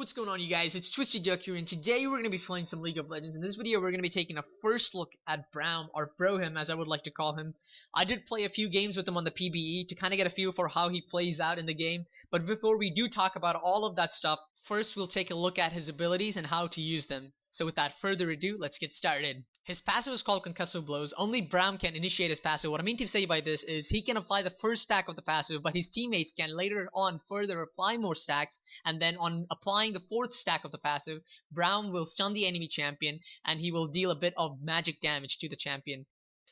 What's going on, you guys? It's Twisted Duck here, and today we're going to be playing some League of Legends. In this video, we're going to be taking a first look at Braum, or Brohim as I would like to call him. I did play a few games with him on the PBE to kind of get a feel for how he plays out in the game, but before we do talk about all of that stuff, first we'll take a look at his abilities and how to use them. So without further ado, let's get started. His passive is called Concussive Blows. Only Braum can initiate his passive. What I mean to say by this is he can apply the first stack of the passive, but his teammates can later on further apply more stacks, and then on applying the fourth stack of the passive, Braum will stun the enemy champion, and he will deal a bit of magic damage to the champion.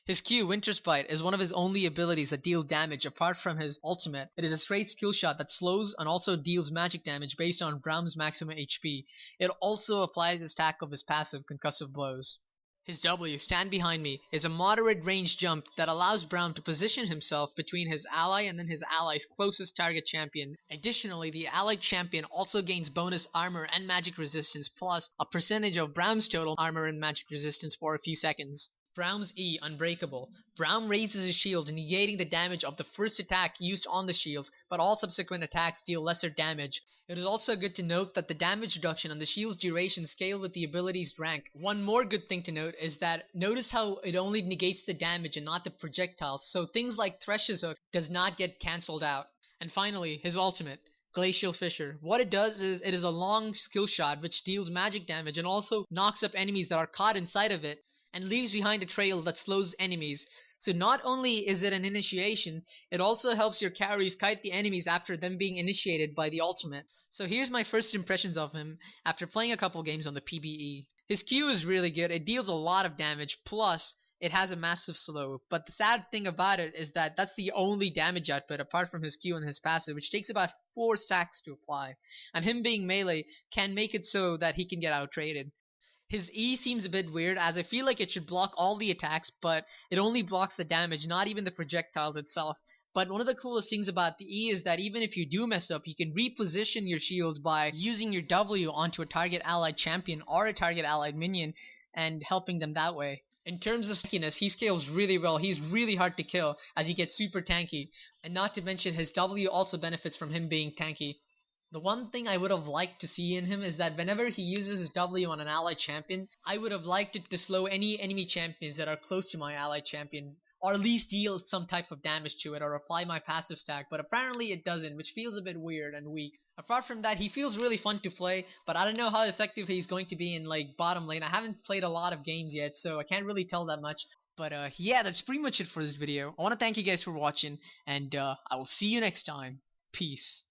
His Q, Winter's Bite, is one of his only abilities that deal damage apart from his ultimate. It is a straight skill shot that slows and also deals magic damage based on Braum's maximum HP. It also applies the stack of his passive, Concussive Blows. His W, Stand Behind Me, is a moderate range jump that allows Braum to position himself between his ally and then his ally's closest target champion. Additionally, the allied champion also gains bonus armor and magic resistance plus a percentage of Braum's total armor and magic resistance for a few seconds. Braum's E, Unbreakable. Braum raises his shield, negating the damage of the first attack used on the shields, but all subsequent attacks deal lesser damage. It is also good to note that the damage reduction and the shield's duration scale with the ability's rank. One more good thing to note is that notice how it only negates the damage and not the projectiles, so things like Thresh's Hook does not get cancelled out. And finally, his ultimate, Glacial Fissure. What it does is it is a long skill shot which deals magic damage and also knocks up enemies that are caught inside of it, and leaves behind a trail that slows enemies. So not only is it an initiation, it also helps your carries kite the enemies after them being initiated by the ultimate. So here's my first impressions of him after playing a couple games on the PBE. His Q is really good, it deals a lot of damage, plus it has a massive slow. But the sad thing about it is that that's the only damage output apart from his Q and his passive, which takes about 4 stacks to apply. And him being melee can make it so that he can get out-traded. His E seems a bit weird, as I feel like it should block all the attacks, but it only blocks the damage, not even the projectiles itself. But one of the coolest things about the E is that even if you do mess up, you can reposition your shield by using your W onto a target allied champion or a target allied minion and helping them that way. In terms of tankiness, he scales really well. He's really hard to kill as he gets super tanky, and not to mention his W also benefits from him being tanky. The one thing I would have liked to see in him is that whenever he uses his W on an allied champion, I would have liked it to slow any enemy champions that are close to my allied champion, or at least deal some type of damage to it or apply my passive stack, but apparently it doesn't, which feels a bit weird and weak. Apart from that, he feels really fun to play, but I don't know how effective he's going to be in like bottom lane. I haven't played a lot of games yet, so I can't really tell that much. But yeah, that's pretty much it for this video. I want to thank you guys for watching, and I will see you next time. Peace.